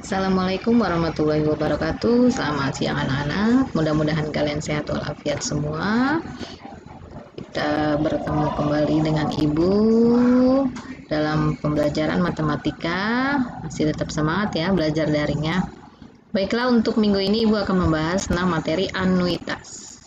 Assalamualaikum warahmatullahi wabarakatuh. Selamat siang anak-anak. Mudah-mudahan kalian sehat walafiat semua. Kita bertemu kembali dengan Ibu dalam pembelajaran matematika. Masih tetap semangat ya belajar daringnya. Baiklah, untuk minggu ini Ibu akan membahas tentang materi anuitas.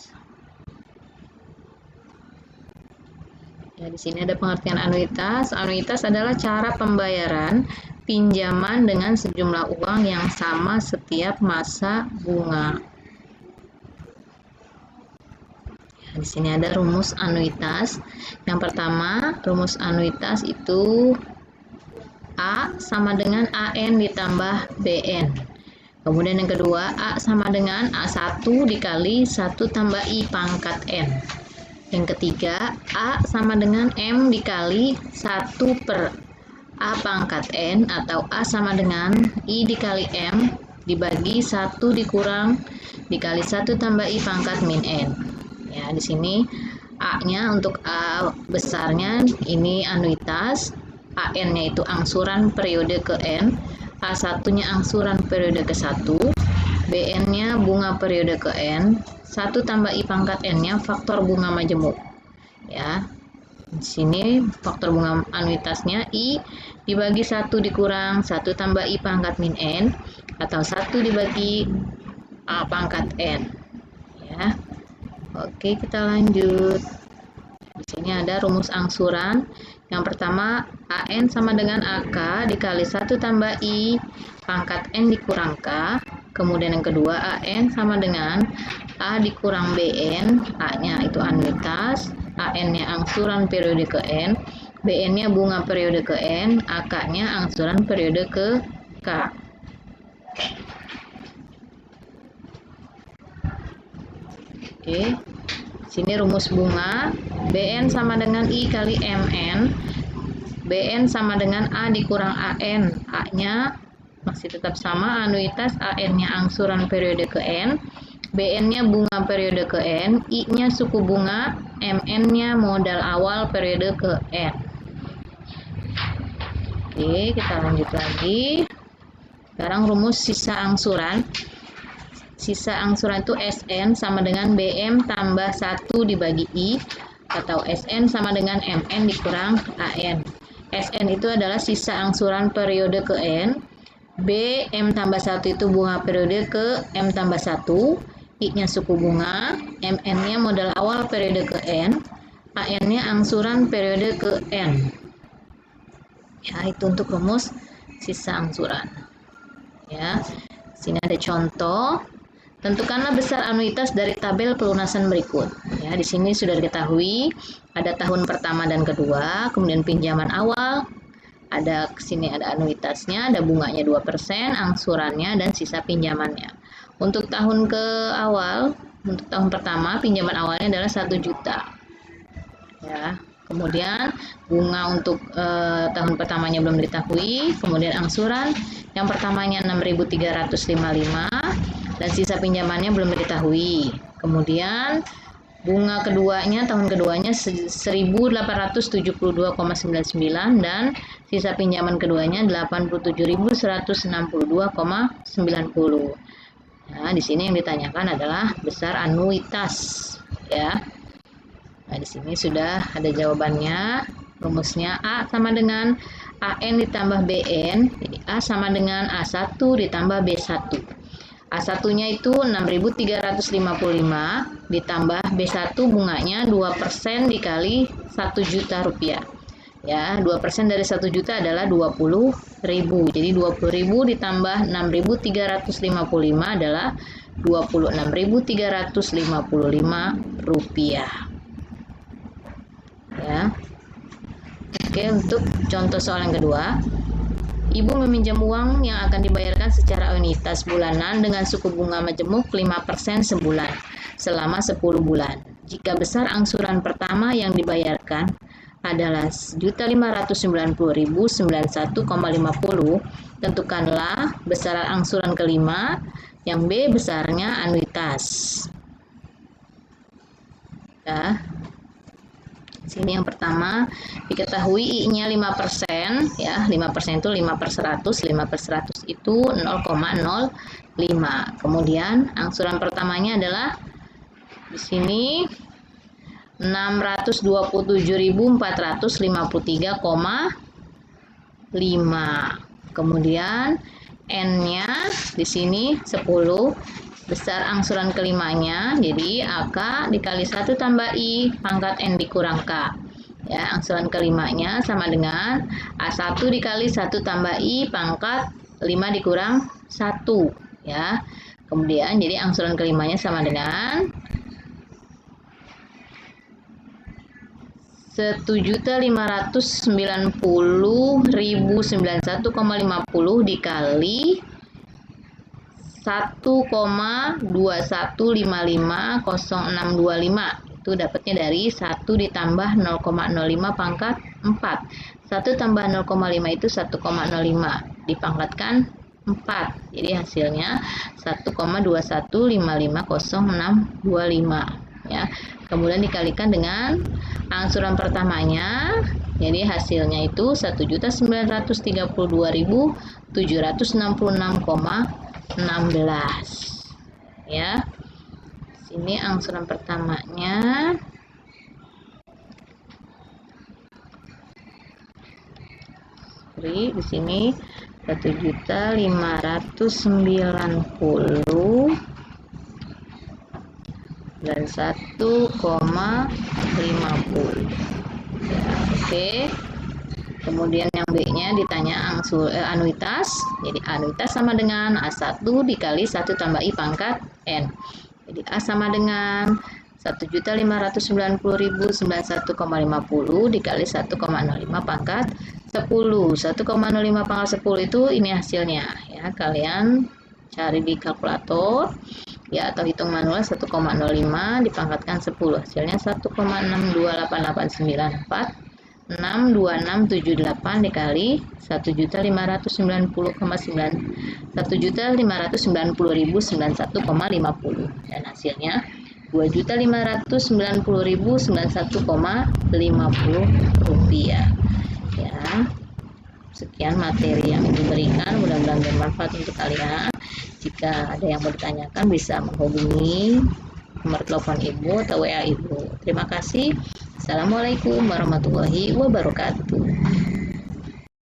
Ya, di sini ada pengertian anuitas. Anuitas adalah cara pembayaran pinjaman dengan sejumlah uang yang sama setiap masa bunga. Ya, di sini ada rumus anuitas. Yang pertama, rumus anuitas itu A sama dengan AN ditambah BN. Kemudian yang kedua, A sama dengan A1 dikali 1 tambah I pangkat N. Yang ketiga, A sama dengan M dikali 1 per A pangkat N, atau A sama dengan I dikali M dibagi 1 dikurang dikali 1 tambah I pangkat min N. Ya, di sini A-nya untuk A besarnya ini anuitas, AN-nya itu angsuran periode ke N, A1-nya angsuran periode ke 1, BN-nya bunga periode ke N, 1 tambah I pangkat N-nya faktor bunga majemuk. Ya, di sini faktor bunga anuitasnya I dibagi 1 dikurang 1 tambah I pangkat min N, atau 1 dibagi A pangkat N. Ya. Oke, kita lanjut. Di sini ada rumus angsuran. Yang pertama, AN sama dengan AK dikali 1 tambah I pangkat N dikurang K. Kemudian yang kedua, AN sama dengan A dikurang BN, A-nya itu anuitas, AN-nya angsuran periode ke N, BN-nya bunga periode ke N, AK-nya angsuran periode ke K. Oke, sini rumus bunga, BN sama dengan I kali MN, BN sama dengan A dikurang AN, A-nya masih tetap sama, anuitas, AN-nya angsuran periode ke N, BN-nya bunga periode ke N, I-nya suku bunga, MN-nya modal awal periode ke N. Oke, kita lanjut lagi. Sekarang rumus sisa angsuran. Sisa angsuran itu SN sama dengan BM tambah 1 dibagi I, atau SN sama dengan MN dikurang AN. SN itu adalah sisa angsuran periode ke N, B M tambah 1 itu bunga periode ke M tambah 1, I-nya suku bunga, MN-nya modal awal periode ke N, AN-nya angsuran periode ke N. Ya, itu untuk rumus sisa angsuran. Ya, sini ada contoh. Tentukanlah besar anuitas dari tabel pelunasan berikut. Ya, di sini sudah diketahui ada tahun pertama dan kedua, kemudian pinjaman awal, ada sini ada anuitasnya, ada bunganya 2%, angsurannya dan sisa pinjamannya. Untuk tahun ke awal, untuk tahun pertama pinjaman awalnya adalah 1 juta. Ya, kemudian bunga untuk tahun pertamanya belum diketahui, kemudian angsuran yang pertamanya 6.355 dan sisa pinjamannya belum diketahui. Kemudian bunga keduanya, tahun keduanya 1.872,99 dan sisa pinjaman keduanya 87.162,90. Nah, di sini yang ditanyakan adalah besar anuitas, ya. Nah, di sini sudah ada jawabannya. Rumusnya A sama dengan AN ditambah BN, jadi A sama dengan A1 ditambah B1. A1-nya itu 6.355 ditambah B1 bunganya 2% dikali 1 juta rupiah. Ya, 2% dari 1 juta adalah 20.000. Jadi 20.000 ditambah 6.355 adalah 26.355 rupiah. Ya. Oke, untuk contoh soal yang kedua. Ibu meminjam uang yang akan dibayarkan secara anuitas bulanan dengan suku bunga majemuk 5% sebulan selama 10 bulan. Jika besar angsuran pertama yang dibayarkan adalah 1.590.091,50, tentukanlah besaran angsuran kelima yang B besarnya anuitas. Ya. Sini yang pertama diketahui I-nya 5%, ya. 5% itu 5/100, 5/100 itu 0,05. Kemudian angsuran pertamanya adalah di sini 624.453,5. Kemudian N-nya di sini 10, besar angsuran kelimanya, jadi AK dikali 1 tambah I pangkat N dikurang K. Ya, angsuran kelimanya sama dengan A1 dikali 1 tambah I pangkat 5 dikurang 1, ya. Kemudian jadi angsuran kelimanya sama dengan 1.590.091,50 dikali 1,21550625. Itu dapatnya dari 1 ditambah 0,05 pangkat 4. 1 tambah 0,5 itu 1,05 dipangkatkan 4. Jadi hasilnya 1,21550625, ya. Kemudian dikalikan dengan angsuran pertamanya, jadi hasilnya itu 1.932.766,16, ya. Sini angsuran pertamanya di sini 1.590 dan 1,50, ya. Oke. Kemudian yang B-nya ditanya anuitas. Jadi anuitas sama dengan A1 dikali 1 tambah I pangkat N. Jadi A sama dengan 1.590.091,50 dikali 1,05 pangkat 10. 1,05 pangkat 10 itu ini hasilnya, ya. Kalian cari di kalkulator, ya, atau hitung manual. 1,05 dipangkatkan 10, hasilnya 1,628894. 62678 dikali 1.590.091,50 dan hasilnya 2.590.091,50 rupiah, ya. Sekian materi yang diberikan, mudah-mudahan bermanfaat untuk kalian. Jika ada yang bertanyakan bisa menghubungi nomor telepon Ibu atau WA Ibu. Terima kasih. Assalamualaikum warahmatullahi wabarakatuh.